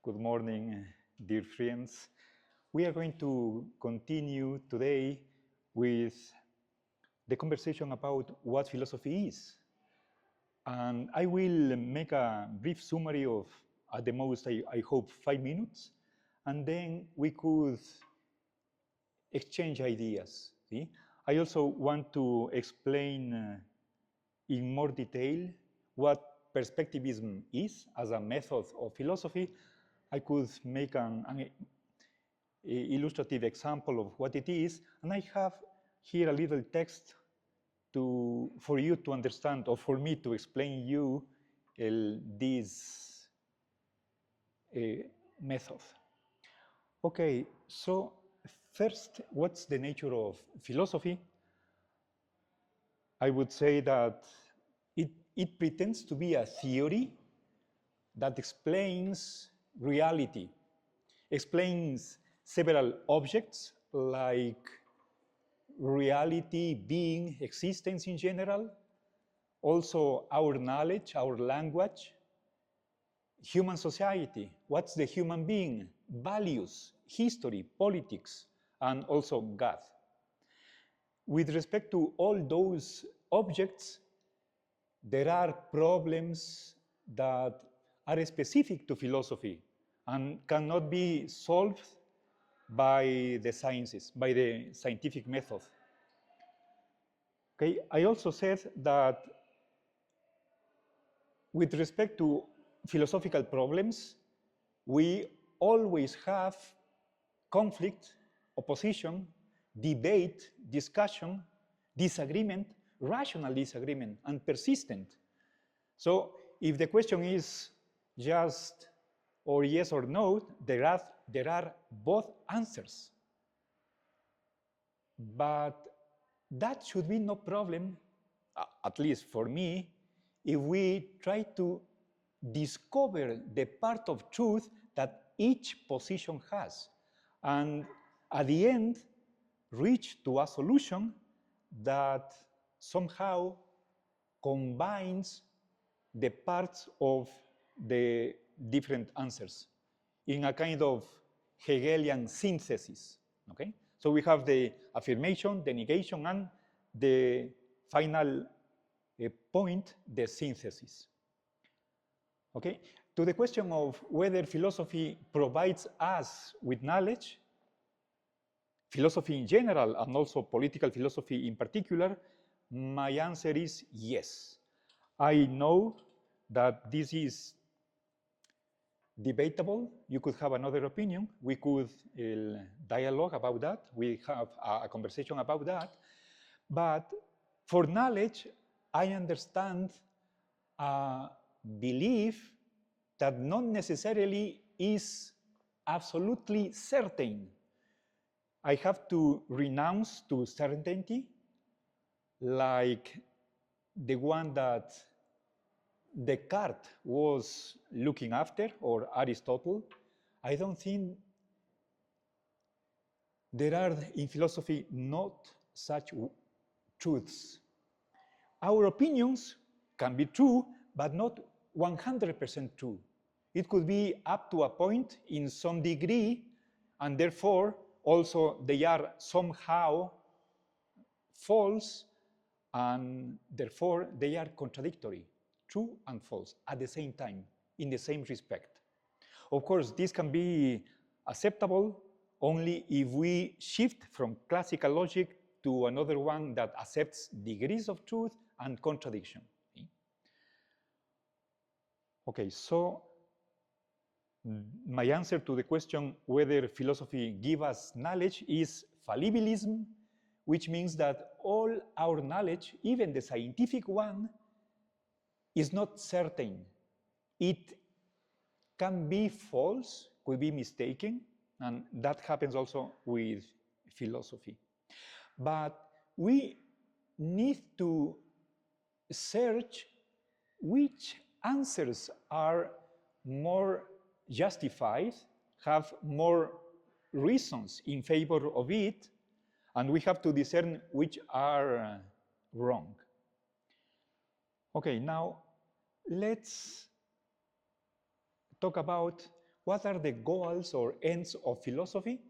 Good morning, dear friends. We are going to continue today with the conversation about what philosophy is. And I will make a brief summary of, at the most, I hope, 5 minutes. And then we could exchange ideas. See? I also want to explain in more detail what perspectivism is as a method of philosophy. I could make an illustrative example of what it is, and I have here a little text for you to understand, or for me to explain you this method. Okay, so first, what's the nature of philosophy? I would say that it pretends to be a theory that explains reality, explains several objects like reality, being, existence in general, also our knowledge, our language, human society, what's the human being, values, history, politics, and also God. With respect to all those objects, there are problems that are specific to philosophy and cannot be solved by the sciences, by the scientific method. Okay, I also said that with respect to philosophical problems, we always have conflict, opposition, debate, discussion, disagreement, rational disagreement, and persistent. So if the question is just or yes or no, there are both answers. But that should be no problem, at least for me, if we try to discover the part of truth that each position has, and at the end, reach to a solution that somehow combines the parts of the different answers in a kind of Hegelian synthesis, okay? So we have the affirmation, the negation, and the final point, the synthesis. Okay? To the question of whether philosophy provides us with knowledge, philosophy in general and also political philosophy in particular, my answer is yes. I know that this is debatable. You could have another opinion. We could dialogue about that. We have a conversation about that. But for knowledge, I understand a belief that not necessarily is absolutely certain. I have to renounce to certainty, like the one that Descartes was looking after, or Aristotle. I don't think there are in philosophy not such truths. Our opinions can be true, but not 100% true. It could be up to a point in some degree, and therefore also they are somehow false, and therefore they are contradictory, true and false at the same time, in the same respect. Of course, this can be acceptable only if we shift from classical logic to another one that accepts degrees of truth and contradiction. Okay, so my answer to the question whether philosophy gives us knowledge is fallibilism, which means that all our knowledge, even the scientific one, is not certain. It can be false, could be mistaken, and that happens also with philosophy. But we need to search which answers are more justified, have more reasons in favor of it, and we have to discern which are wrong. Okay, now let's talk about what are the goals or ends of philosophy?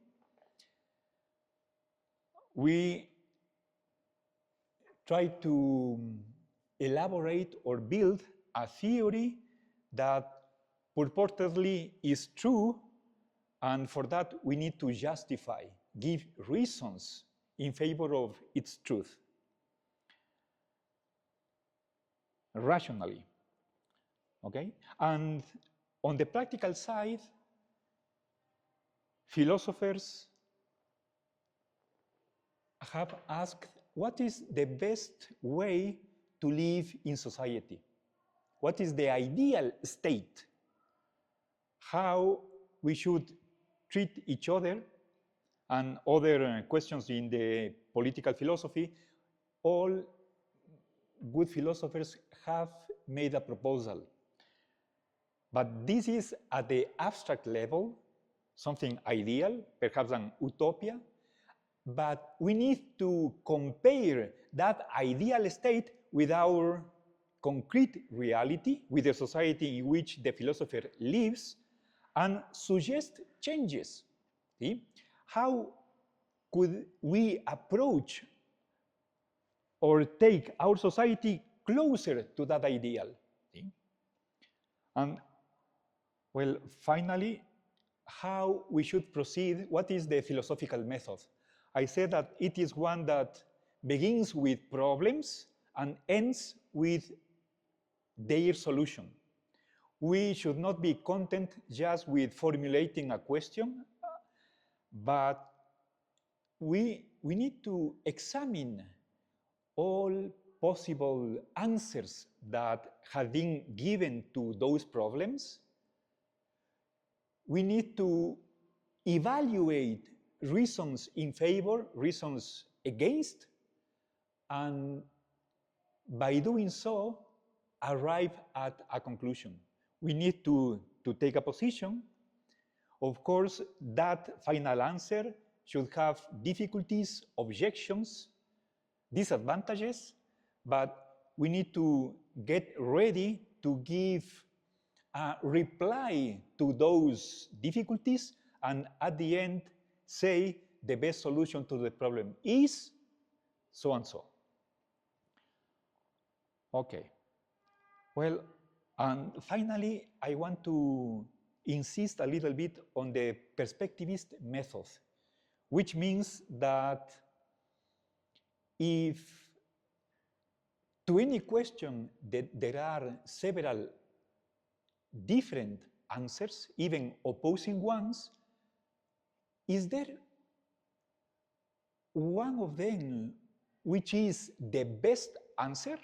We try to elaborate or build a theory that purportedly is true, and for that we need to justify, give reasons in favor of its truth, rationally, okay? And on the practical side, philosophers have asked, what is the best way to live in society? What is the ideal state? How we should treat each other, and other questions in the political philosophy. All good philosophers have made a proposal. But this is at the abstract level, something ideal, perhaps an utopia. But we need to compare that ideal state with our concrete reality, with the society in which the philosopher lives, and suggest changes. See? How could we approach or take our society closer to that ideal? See? And, well, finally, how we should proceed, what is the philosophical method? I said that it is one that begins with problems and ends with their solution. We should not be content just with formulating a question, but we need to examine all possible answers that have been given to those problems. We need to evaluate reasons in favor, reasons against, and by doing so, arrive at a conclusion. We need to take a position. Of course, that final answer should have difficulties, objections, disadvantages, but we need to get ready to give a reply to those difficulties, and at the end, say the best solution to the problem is so and so. Okay. Well, and finally, I want to insist a little bit on the perspectivist method, which means that if to any question that there are several different answers, even opposing ones, is there one of them which is the best answer?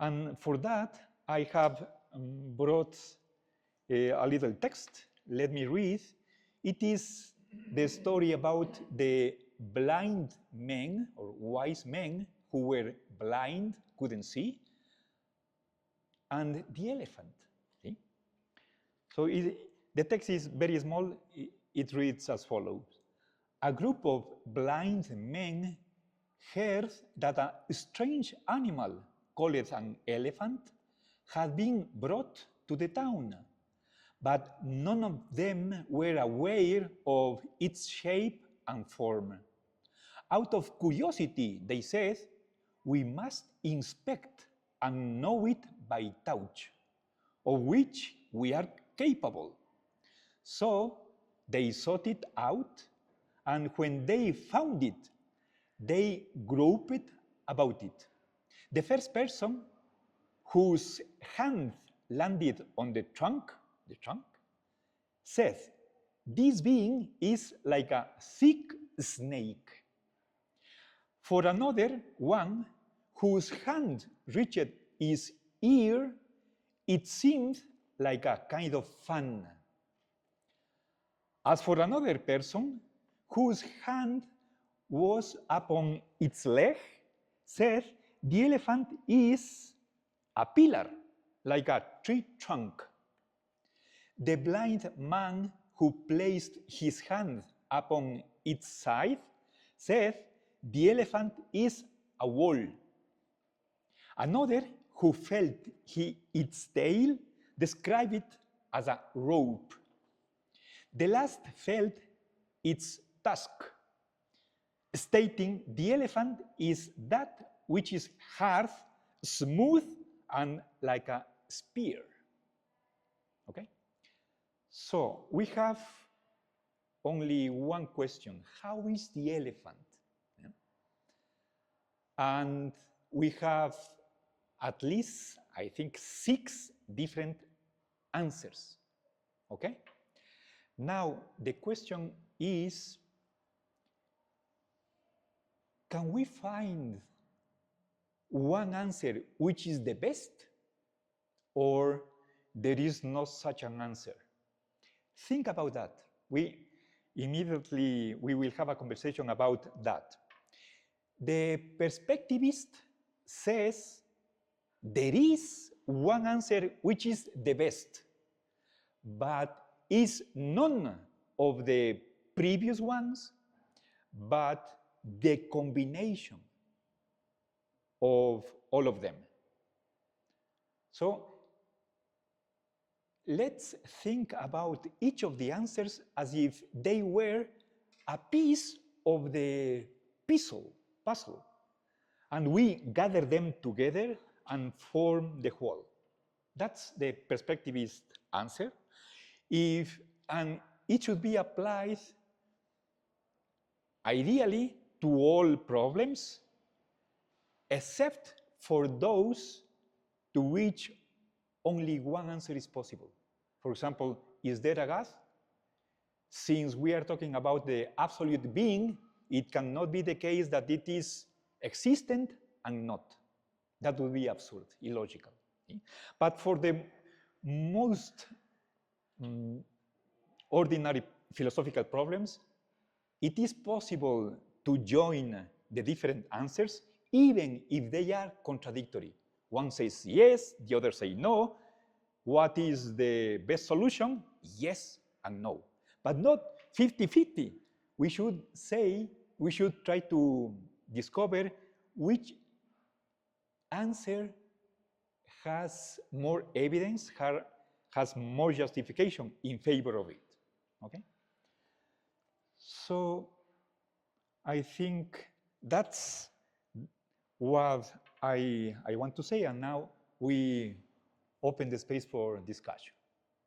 And for that, I have brought a little text. Let me read. It is the story about the blind men, or wise men, who were blind, couldn't see, and the elephant. See? So the text is very small. It reads as follows. A group of blind men heard that a strange animal called an elephant had been brought to the town, but none of them were aware of its shape and form. Out of curiosity, they said, we must inspect and know it by touch, of which we are capable. So they sought it out, and when they found it, they groped about it. The first person whose hand landed on the trunk, said, this being is like a thick snake. For another one, whose hand reached his ear, it seemed like a kind of fan. As for another person, whose hand was upon its leg, said, the elephant is a pillar, like a tree trunk. The blind man who placed his hand upon its side said, the elephant is a wall. Another who felt its tail described it as a rope. The last felt its task, stating the elephant is that which is hard, smooth, and like a spear. Okay? So we have only one question. How is the elephant? Yeah? And we have at least, I think, 6 different answers. Okay? Now, the question is, can we find one answer which is the best, or there is no such an answer? Think about that. We will have a conversation about that. The perspectivist says there is one answer which is the best, but is none of the previous ones, but the combination of all of them. So let's think about each of the answers as if they were a piece of the puzzle, and we gather them together and form the whole. That's the perspectivist answer. And it should be applied ideally to all problems, except for those to which only one answer is possible. For example, is there a gas? Since we are talking about the absolute being, it cannot be the case that it is existent and not. That would be absurd, illogical. But for the most ordinary philosophical problems, it is possible to join the different answers, even if they are contradictory. One says yes, the other says no. What is the best solution? Yes and no. But not 50-50. We should try to discover which answer has more evidence, has more justification in favor of it. Okay? So I think that's what I want to say, and now we open the space for discussion.